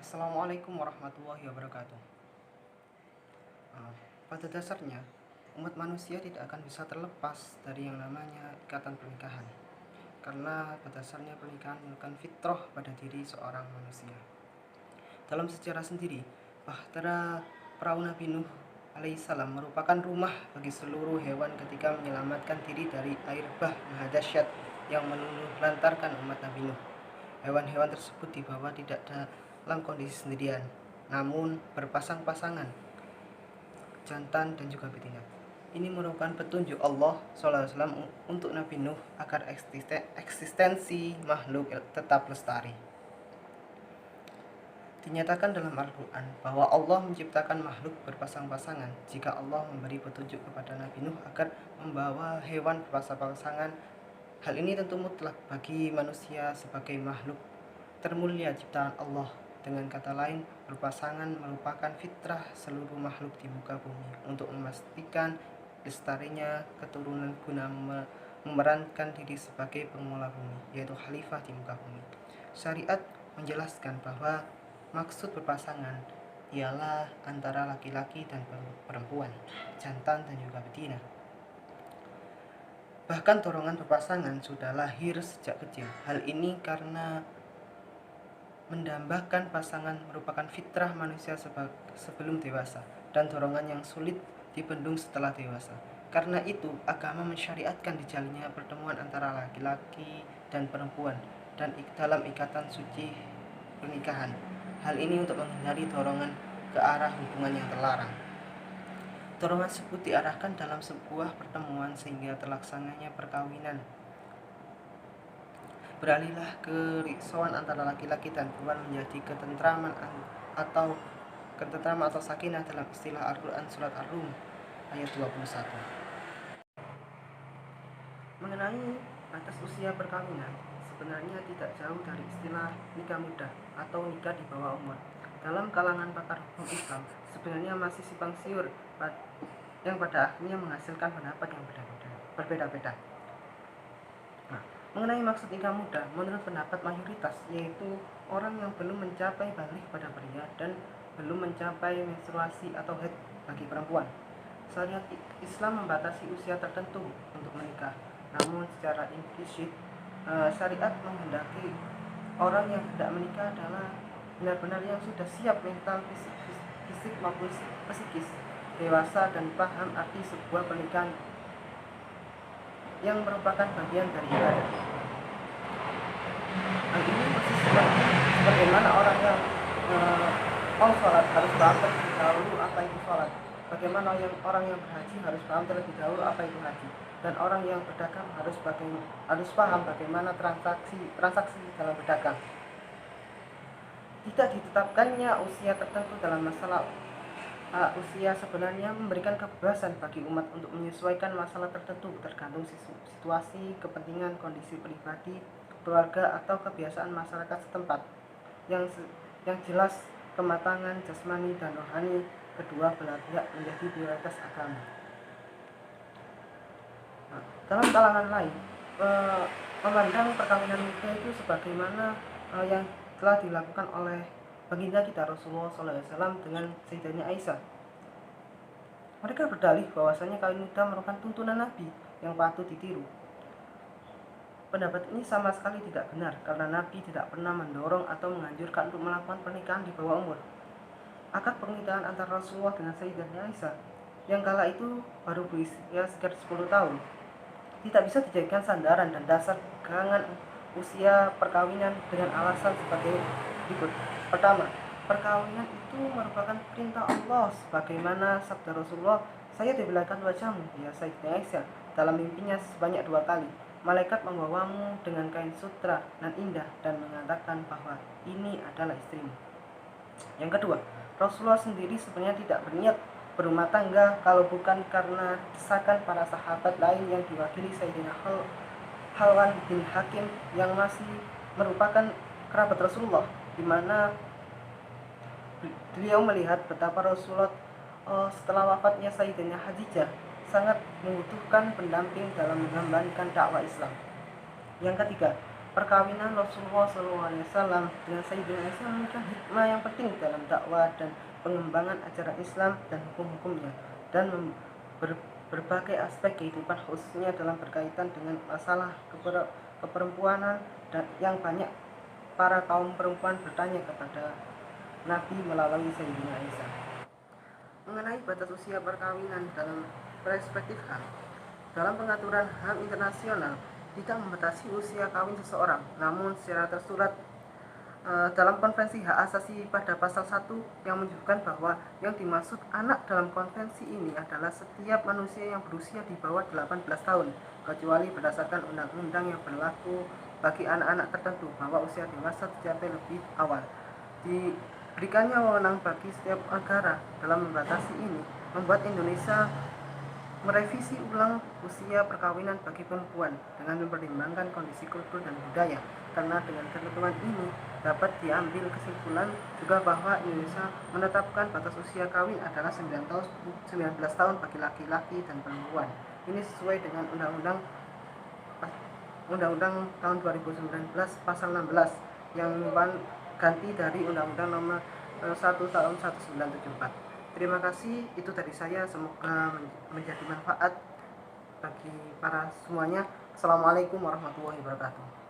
Assalamualaikum warahmatullahi wabarakatuh. Uh, Pada dasarnya, umat manusia tidak akan bisa terlepas dari yang namanya ikatan pernikahan. Karena pada dasarnya pernikahan merupakan fitrah pada diri seorang manusia. Dalam sejarah sendiri, Bahtera perahu Nabi Nuh alaihissalam merupakan rumah bagi seluruh hewan ketika menyelamatkan diri dari air bah maha dahsyat yang menelantarkan umat Nabi Nuh. Hewan-hewan tersebut dibawa tidak dalam kondisi sendirian, namun berpasang-pasangan, jantan dan juga betina. Ini merupakan petunjuk Allah SAW untuk Nabi Nuh agar eksistensi makhluk tetap lestari. Dinyatakan dalam Al-Quran bahwa Allah menciptakan makhluk berpasang-pasangan. Jika Allah memberi petunjuk kepada Nabi Nuh agar membawa hewan berpasang-pasangan, hal ini tentu mutlak bagi manusia sebagai makhluk termulia ciptaan Allah. Dengan kata lain, berpasangan merupakan fitrah seluruh makhluk di muka bumi untuk memastikan lestarinya keturunan guna memerankan diri sebagai pengelola bumi, yaitu khalifah di muka bumi. Syariat menjelaskan bahwa maksud berpasangan ialah antara laki-laki dan perempuan, jantan dan juga betina. Bahkan dorongan berpasangan sudah lahir sejak kecil. Hal ini karena mendambakan pasangan merupakan fitrah manusia sebelum dewasa dan dorongan yang sulit dibendung setelah dewasa. Karena itu, agama mensyariatkan dijalinnya pertemuan antara laki-laki dan perempuan dan dalam ikatan suci pernikahan. Hal ini untuk menghindari dorongan ke arah hubungan yang terlarang. Dorongan tersebut diarahkan dalam sebuah pertemuan sehingga terlaksananya perkawinan. Beralihlah kerisauan antara laki-laki dan perempuan menjadi ketentraman atau sakinah dalam istilah Al-Quran surat Ar-Rum ayat 21. Mengenai batas usia perkawinan, sebenarnya tidak jauh dari istilah nikah muda atau nikah di bawah umur. Dalam kalangan pakar hukum Islam, sebenarnya masih simpang siur yang pada akhirnya menghasilkan pendapat yang berbeda-beda. Mengenai maksud nikah muda, menurut pendapat mayoritas, yaitu orang yang belum mencapai balik pada pria dan belum mencapai menstruasi atau haid bagi perempuan. Syariat Islam membatasi usia tertentu untuk menikah, namun secara implisit syariat menghendaki orang yang tidak menikah adalah benar-benar yang sudah siap mental, fisik maupun psikis, dewasa dan paham arti sebuah pernikahan yang merupakan bagian dari ibadah. Hal ini persis bagaimana orang yang mau sholat harus paham terlebih dahulu apa itu sholat. Bagaimana orang yang berhaji harus paham terlebih dahulu apa itu haji. Dan orang yang berdagang harus paham bagaimana transaksi dalam berdagang. Tidak ditetapkannya usia tertentu dalam masalah usia sebenarnya memberikan kebebasan bagi umat untuk menyesuaikan masalah tertentu tergantung situasi, kepentingan, kondisi pribadi, keluarga atau kebiasaan masyarakat setempat. Yang jelas kematangan jasmani dan rohani kedua belah pihak menjadi prioritas agama. Dalam kalangan lain, memandang perkawinan muda itu sebagaimana yang telah dilakukan oleh baginda kita Rasulullah SAW dengan Sayyidatina Aisyah. Mereka berdalih bahwasanya kawin muda merupakan tuntunan Nabi yang patut ditiru. Pendapat ini sama sekali tidak benar karena Nabi tidak pernah mendorong atau menganjurkan untuk melakukan pernikahan di bawah umur. Akad pernikahan antara Rasulullah dengan Sayyidatina Aisyah yang kala itu baru berusia sekitar 10 tahun tidak bisa dijadikan sandaran dan dasar pegangan usia perkawinan dengan alasan sebagai berikut. Pertama, perkawinan itu merupakan perintah Allah sebagaimana sabda Rasulullah, "Saya dibelahkan wajahmu ya Sayyidatina Aisyah." Dalam mimpinya sebanyak 2 kali, malaikat membawamu dengan kain sutra dan indah dan mengatakan bahwa ini adalah istrimu. Yang kedua, Rasulullah sendiri sebenarnya tidak berniat berumah tangga kalau bukan karena desakan para sahabat lain yang diwakili Sayyidina Khalwan bin Hakim yang masih merupakan kerabat Rasulullah, di mana beliau melihat betapa Rasulullah setelah wafatnya Sayyidatina Khadijah sangat membutuhkan pendamping dalam mengembangkan dakwah Islam. Yang ketiga, perkawinan Rasulullah SAW dengan Sayyidina Aisyah memberikan hikmah yang penting dalam dakwah dan pengembangan ajaran Islam dan hukum-hukumnya, dan berbagai aspek kehidupan, khususnya dalam berkaitan dengan masalah keperempuanan, dan yang banyak para kaum perempuan bertanya kepada Nabi melalui Sayyidina Aisyah. Mengenai batas usia perkawinan dalam perspektif HAM, dalam pengaturan HAM internasional tidak membatasi usia kawin seseorang, namun secara tersurat dalam Konvensi Hak Asasi pada pasal 1 yang menunjukkan bahwa yang dimaksud anak dalam konvensi ini adalah setiap manusia yang berusia di bawah 18 tahun, kecuali berdasarkan undang-undang yang berlaku bagi anak-anak tertentu bahwa usia dewasa tercapai lebih awal. Diberikannya wewenang bagi setiap negara dalam membatasi ini membuat Indonesia merevisi ulang usia perkawinan bagi perempuan dengan mempertimbangkan kondisi kultur dan budaya, karena dengan ketentuan ini dapat diambil kesimpulan juga bahwa Indonesia menetapkan batas usia kawin adalah 19 tahun bagi laki-laki dan perempuan. Ini sesuai dengan Undang-Undang tahun 2019 pasal 16 yang ganti dari Undang-Undang nomor 1 tahun 1974. Terima kasih, itu dari saya, semoga menjadi manfaat bagi para semuanya. Assalamualaikum warahmatullahi wabarakatuh.